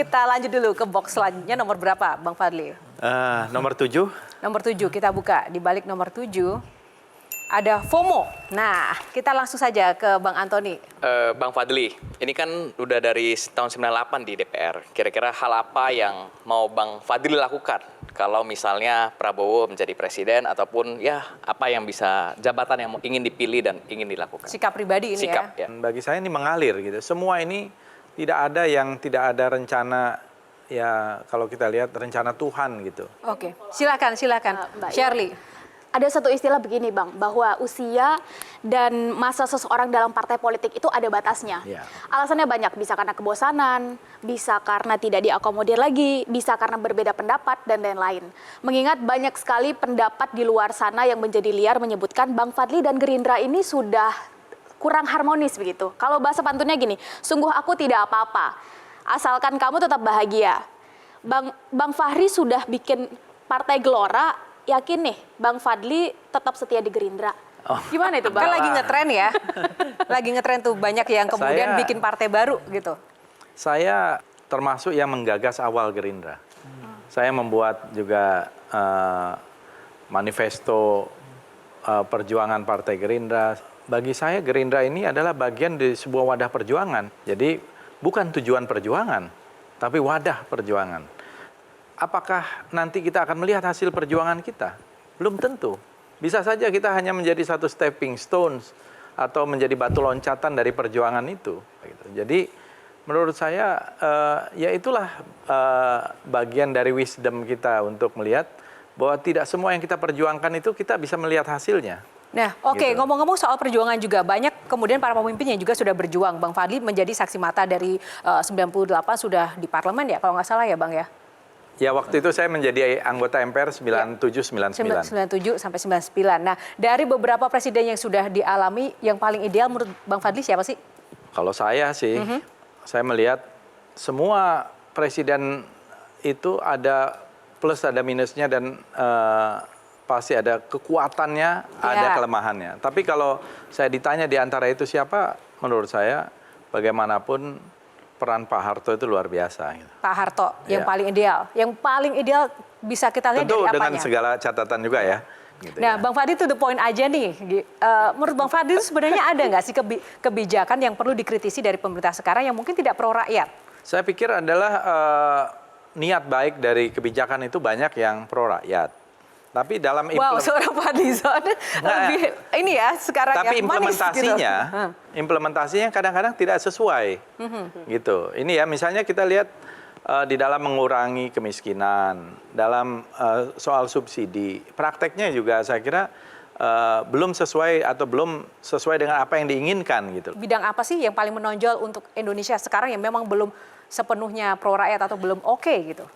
Kita lanjut dulu ke box selanjutnya, nomor berapa Bang Fadli? Nomor 7. Nomor 7, kita buka. Di balik nomor 7 ada FOMO. Nah, kita langsung saja ke Bang Antoni. Bang Fadli, ini kan udah dari tahun 98 di DPR. Kira-kira hal apa yang mau Bang Fadli lakukan kalau misalnya Prabowo menjadi presiden ataupun ya apa yang bisa jabatan yang ingin dipilih dan ingin dilakukan? Sikap pribadi ini Sikap, ya. Bagi saya ini mengalir gitu. Semua ini tidak ada yang tidak ada rencana, ya kalau kita lihat rencana Tuhan gitu. Oke, silakan Mbak Shirley. Ada satu istilah begini Bang, bahwa usia dan masa seseorang dalam partai politik itu ada batasnya. Ya. Alasannya banyak, bisa karena kebosanan, bisa karena tidak diakomodir lagi, bisa karena berbeda pendapat, dan lain-lain. Mengingat banyak sekali pendapat di luar sana yang menjadi liar menyebutkan Bang Fadli dan Gerindra ini sudah kurang harmonis begitu. Kalau bahasa pantunnya gini, sungguh aku tidak apa-apa, asalkan kamu tetap bahagia. Bang Fahri sudah bikin partai Gelora, yakin nih Bang Fadli tetap setia di Gerindra. Gimana itu Bang? Kan lagi ngetren ya. Lagi ngetren tuh, banyak yang kemudian bikin partai baru gitu. Saya termasuk yang menggagas awal Gerindra. Saya membuat juga manifesto perjuangan Partai Gerindra. Bagi saya Gerindra ini adalah bagian dari sebuah wadah perjuangan. Jadi bukan tujuan perjuangan, tapi wadah perjuangan. Apakah nanti kita akan melihat hasil perjuangan kita? Belum tentu. Bisa saja kita hanya menjadi satu stepping stones atau menjadi batu loncatan dari perjuangan itu. Jadi menurut saya ya itulah bagian dari wisdom kita untuk melihat bahwa tidak semua yang kita perjuangkan itu kita bisa melihat hasilnya. Nah, oke, Gitu. ngomong-ngomong soal perjuangan juga, banyak kemudian para pemimpin yang juga sudah berjuang. Bang Fadli menjadi saksi mata dari 98 sudah di parlemen ya, kalau nggak salah ya Bang ya? Ya waktu itu saya menjadi anggota MPR 97-99. 97 sampai 99. Nah, dari beberapa presiden yang sudah dialami, yang paling ideal menurut Bang Fadli siapa sih? Kalau saya sih, saya melihat semua presiden itu ada plus ada minusnya dan pasti ada kekuatannya, ada kelemahannya. Tapi kalau saya ditanya di antara itu siapa, menurut saya bagaimanapun peran Pak Harto itu luar biasa. Gitu. Pak Harto, yang paling ideal. Yang paling ideal bisa kita lihat Tentu dari apanya? dengan segala catatan juga ya. Gitu Nah, ya. Bang Fadli to the point aja nih. Menurut Bang Fadli itu sebenarnya ada nggak sih kebijakan yang perlu dikritisi dari pemerintah sekarang yang mungkin tidak pro rakyat? Saya pikir adalah niat baik dari kebijakan itu banyak yang pro rakyat. Tapi dalam Wow, seorang Fadlizon lebih ini ya sekarang tapi yang manis implementasinya, gitu. implementasinya kadang-kadang tidak sesuai, gitu. Ini ya misalnya kita lihat di dalam mengurangi kemiskinan, dalam soal subsidi, prakteknya juga saya kira belum sesuai atau belum sesuai dengan apa yang diinginkan gitu. Bidang apa sih yang paling menonjol untuk Indonesia sekarang yang memang belum sepenuhnya pro rakyat atau belum oke gitu?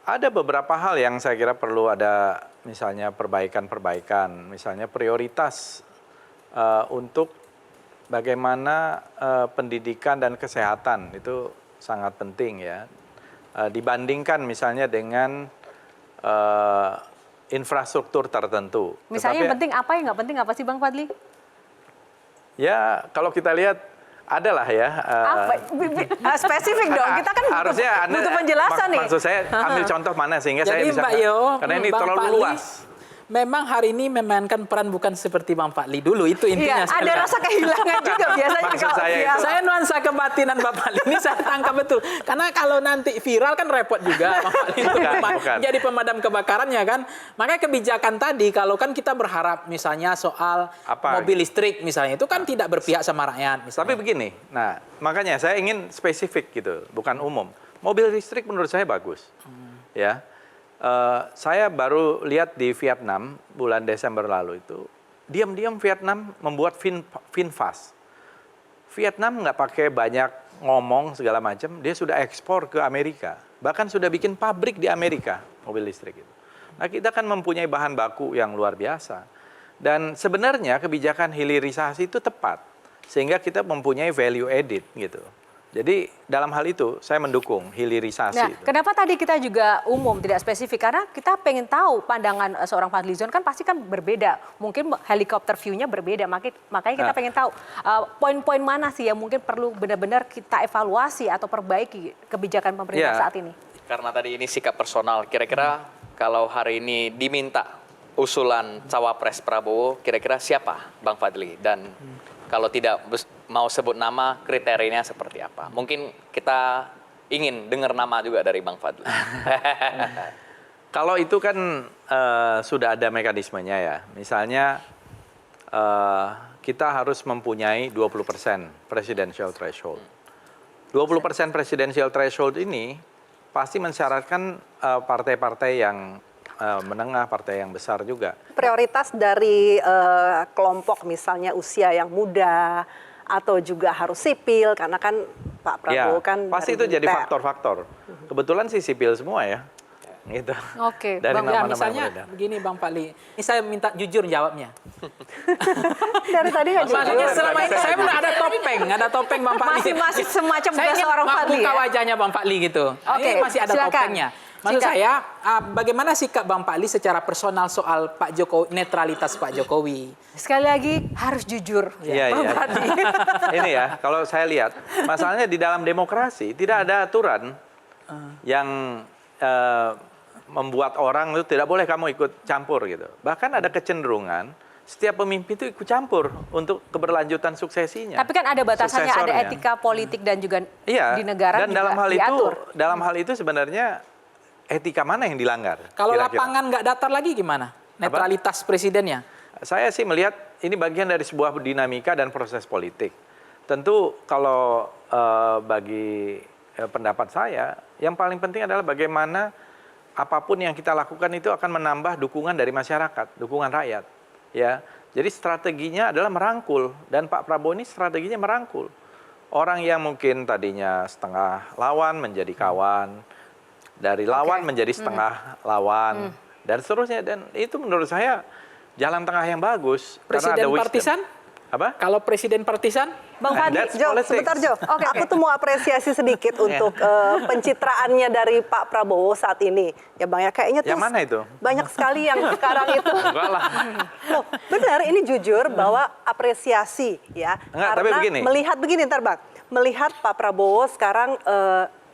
Ada beberapa hal yang saya kira perlu ada misalnya perbaikan-perbaikan, misalnya prioritas untuk bagaimana pendidikan dan kesehatan itu sangat penting ya. Dibandingkan misalnya dengan infrastruktur tertentu. Misalnya yang penting apa, yang nggak penting apa sih Bang Fadli? Ya kalau kita lihat adalah ya. Spesifik dong, kita kan butuh penjelasan nih. Maksud saya ambil contoh mana sehingga Jadi, saya bisa. Mbak Yo, karena ini Bang terlalu Fadli, luas. Memang hari ini memainkan peran bukan seperti Bang Fadli dulu, itu intinya. Iya, ada rasa kehilangan juga biasanya. Maksud kalau saya dia- itu- Saya nuansa kebatinan Bang Fadli ini saya tangkap betul. Karena kalau nanti viral kan repot juga Bang Fadli itu Bukan. jadi pemadam kebakarannya kan. Makanya kebijakan tadi kalau kan kita berharap misalnya soal mobil listrik misalnya itu kan tidak berpihak sama rakyat. Misalnya. Tapi begini, nah makanya saya ingin spesifik gitu, bukan umum. Mobil listrik menurut saya bagus, ya. Saya baru lihat di Vietnam bulan Desember lalu itu, diam-diam Vietnam membuat VinFast. Vietnam nggak pakai banyak ngomong segala macam, dia sudah ekspor ke Amerika, bahkan sudah bikin pabrik di Amerika mobil listrik itu. Nah kita kan mempunyai bahan baku yang luar biasa, dan sebenarnya kebijakan hilirisasi itu tepat, sehingga kita mempunyai value added gitu. Jadi dalam hal itu saya mendukung hilirisasi. Nah, itu. kenapa tadi kita juga umum tidak spesifik? Karena kita pengen tahu pandangan seorang Fadlizon kan pasti kan berbeda. Mungkin helikopter view-nya berbeda. Makanya kita pengen tahu poin-poin mana sih yang mungkin perlu benar-benar kita evaluasi atau perbaiki kebijakan pemerintah saat ini. Karena tadi ini sikap personal. Kira-kira kalau hari ini diminta usulan cawapres Prabowo, kira-kira siapa Bang Fadli? Dan kalau tidak mau sebut nama, kriterianya seperti apa? Mungkin kita ingin dengar nama juga dari Bang Fadli. Kalau itu kan sudah ada mekanismenya ya. Misalnya kita harus mempunyai 20% presidential threshold. 20% presidential threshold ini pasti mensyaratkan partai-partai yang menengah, partai yang besar juga. Prioritas dari kelompok misalnya usia yang muda atau juga harus sipil karena kan Pak Prabowo kan pasti itu jadi faktor-faktor. Kebetulan sih sipil semua ya. Gitu. Oke, Dari Ya, nama-nama misalnya yang beredar. begini Bang Fadli, ini saya minta jujur jawabnya. dari tadi nggak jujur. Maksudnya selama ini saya pun ada topeng Bang Fadli. Masih semacam Saya bukan ingin seorang Fadli buka ya? wajahnya Bang Fadli gitu. Oke, Ini masih ada silakan. topengnya. Maksud Sikat. saya, bagaimana sikap Bang Fadli secara personal soal Pak Jokowi, netralitas Pak Jokowi? Sekali lagi harus jujur. Iya, Bang iya. Fadli. Ini ya, kalau saya lihat, masalahnya di dalam demokrasi tidak ada aturan yang membuat orang itu tidak boleh kamu ikut campur gitu. Bahkan ada kecenderungan setiap pemimpin itu ikut campur untuk keberlanjutan suksesinya. Tapi kan ada batasannya, ada Suksesornya. etika politik dan juga Iya. di negara dan juga diatur. dalam hal itu sebenarnya etika mana yang dilanggar? Kalau kira-kira? lapangan nggak datar lagi gimana? Netralitas presidennya? Saya sih melihat ini bagian dari sebuah dinamika dan proses politik. Tentu kalau bagi pendapat saya, yang paling penting adalah bagaimana apapun yang kita lakukan itu akan menambah dukungan dari masyarakat, dukungan rakyat. Ya, jadi strateginya adalah merangkul, dan Pak Prabowo ini strateginya merangkul. Orang yang mungkin tadinya setengah lawan menjadi kawan, dari lawan menjadi setengah lawan, dan seterusnya. Dan itu menurut saya jalan tengah yang bagus. karena Presiden ada wisdom. partisan? Apa? Kalau presiden partisan? Bang Fadli, That's Jo, politics. sebentar Jo. Aku tuh mau apresiasi sedikit untuk pencitraannya dari Pak Prabowo saat ini. Ya Bang ya, kayaknya tuh Yang mana itu? banyak sekali yang sekarang itu. Enggak lah. Loh, benar, ini jujur bahwa apresiasi ya. Enggak, tapi Karena begini. melihat begini ntar Bang, melihat Pak Prabowo sekarang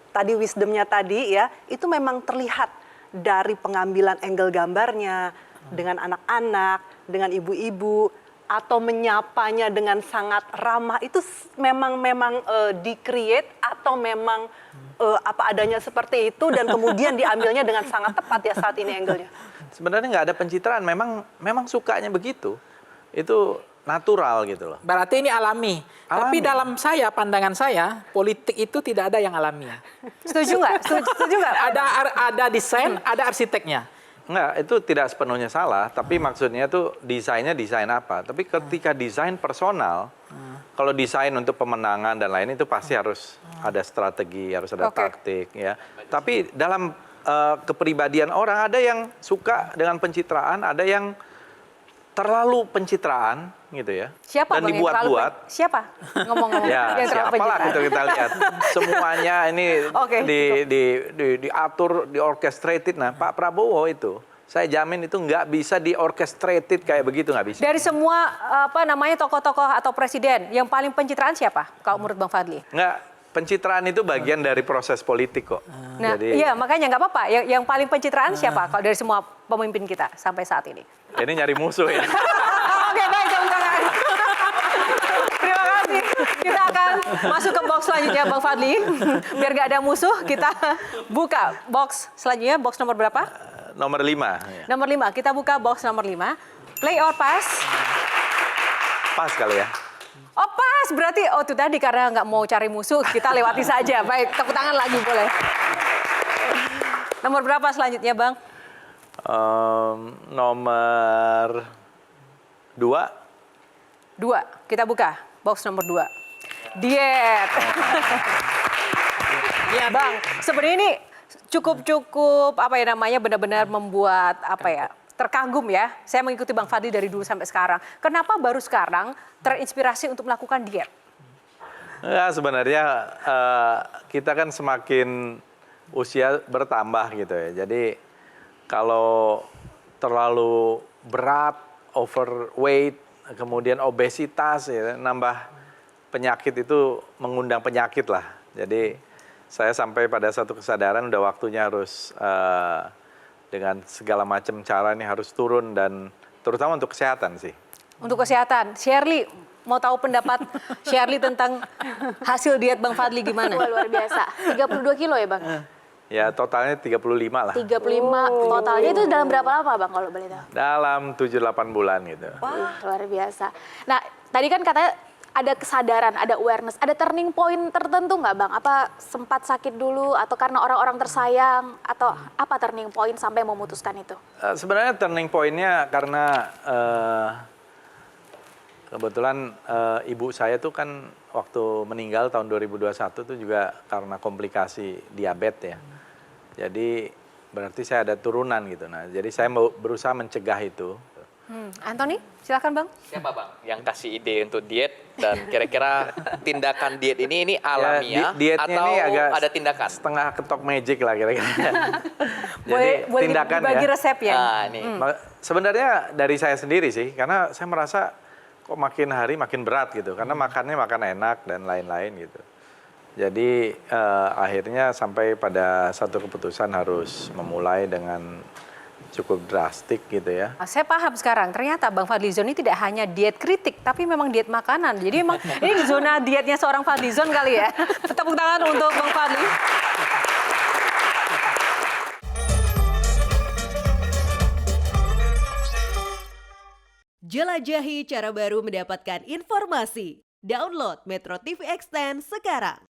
tadi wisdomnya tadi ya, itu memang terlihat dari pengambilan angle gambarnya dengan anak-anak, dengan ibu-ibu, atau menyapanya dengan sangat ramah, itu memang di-create atau memang apa adanya seperti itu dan kemudian diambilnya dengan sangat tepat ya saat ini angle-nya. Sebenarnya nggak ada pencitraan, memang sukanya begitu. Itu natural gitu loh. Berarti ini alami. Tapi Alami. dalam saya, pandangan saya, politik itu tidak ada yang alami. setuju nggak? Setuju nggak? Ada desain, ada arsiteknya. Enggak, itu tidak sepenuhnya salah, tapi maksudnya tuh desainnya desain apa. Tapi ketika desain personal, kalau desain untuk pemenangan dan lain itu pasti harus ada strategi, harus ada Oke. taktik ya. Tapi dalam kepribadian orang ada yang suka dengan pencitraan, ada yang terlalu pencitraan gitu ya. Siapa dan Bang yang dibuat-buat. terlalu siapa ngomong-ngomong Ya, yang terlalu siapalah pencitraan? gitu kita lihat. Semuanya ini Oke, diatur, diorchestrated. Nah, Pak Prabowo itu, saya jamin itu nggak bisa diorchestrated kayak begitu, nggak bisa. Dari semua tokoh-tokoh atau presiden yang paling pencitraan siapa? Kalau menurut Bang Fadli? Nggak, pencitraan itu bagian dari proses politik kok. Nah, iya makanya nggak apa-apa. Yang paling pencitraan siapa? Kalau dari semua pemimpin kita sampai saat ini? Ini nyari musuh ya. Oke, baik, tepuk tangan. Terima kasih. Kita akan masuk ke box selanjutnya, Bang Fadli. Biar nggak ada musuh, kita buka box selanjutnya. Box nomor berapa? Nomor 5. Ya. Nomor 5. Kita buka box nomor 5. Play or pass? Pas kali ya. Oh, pas. Berarti, itu tadi karena nggak mau cari musuh, kita lewati saja. Baik, tepuk tangan lagi boleh. Nomor berapa selanjutnya, Bang? Nomor 2. 2. Kita buka box nomor 2. Diet. Ya, Bang, sebenarnya ini cukup benar-benar membuat terkagum ya. Saya mengikuti Bang Fadli dari dulu sampai sekarang. Kenapa baru sekarang terinspirasi untuk melakukan diet? Ya, sebenarnya kita kan semakin usia bertambah gitu ya. Jadi kalau terlalu berat, overweight, kemudian obesitas, ya, nambah penyakit itu mengundang penyakit lah. Jadi saya sampai pada satu kesadaran udah waktunya harus dengan segala macam cara ini harus turun dan terutama untuk kesehatan sih. Untuk kesehatan, Shirley mau tahu pendapat Shirley tentang hasil diet Bang Fadli gimana? Wah, luar biasa. 32 kilo ya Bang? Ya totalnya 35 lah. 35 totalnya itu dalam berapa lama Bang kalau boleh tahu? Dalam 7-8 bulan gitu. Wah, luar biasa. Nah, tadi kan katanya ada kesadaran, ada awareness, ada turning point tertentu nggak Bang? Apa sempat sakit dulu atau karena orang-orang tersayang atau apa turning point sampai memutuskan itu? Sebenarnya turning point-nya karena kebetulan ibu saya tuh kan waktu meninggal tahun 2021 tuh juga karena komplikasi diabetes ya. Jadi berarti saya ada turunan gitu. Nah, jadi saya mau berusaha mencegah itu. Anthony, silakan Bang. Siapa Bang yang kasih ide untuk diet dan kira-kira tindakan diet ini alamiah dietnya atau ini agak ada tindakan? setengah ketok magic lah kira-kira. Boleh tindakan dibagi ya. resep ya? Nah, ini. Sebenarnya dari saya sendiri sih, karena saya merasa kok makin hari makin berat gitu, karena makannya makan enak dan lain-lain gitu. Jadi akhirnya sampai pada satu keputusan harus memulai dengan cukup drastik gitu ya. Saya paham sekarang, ternyata Bang Fadlizon ini tidak hanya diet kritik, tapi memang diet makanan. Jadi memang ini zona dietnya seorang Fadlizon kali ya. Tepuk tangan untuk Bang Fadli. Jelajahi cara baru mendapatkan informasi. Download Metro TV Extend sekarang.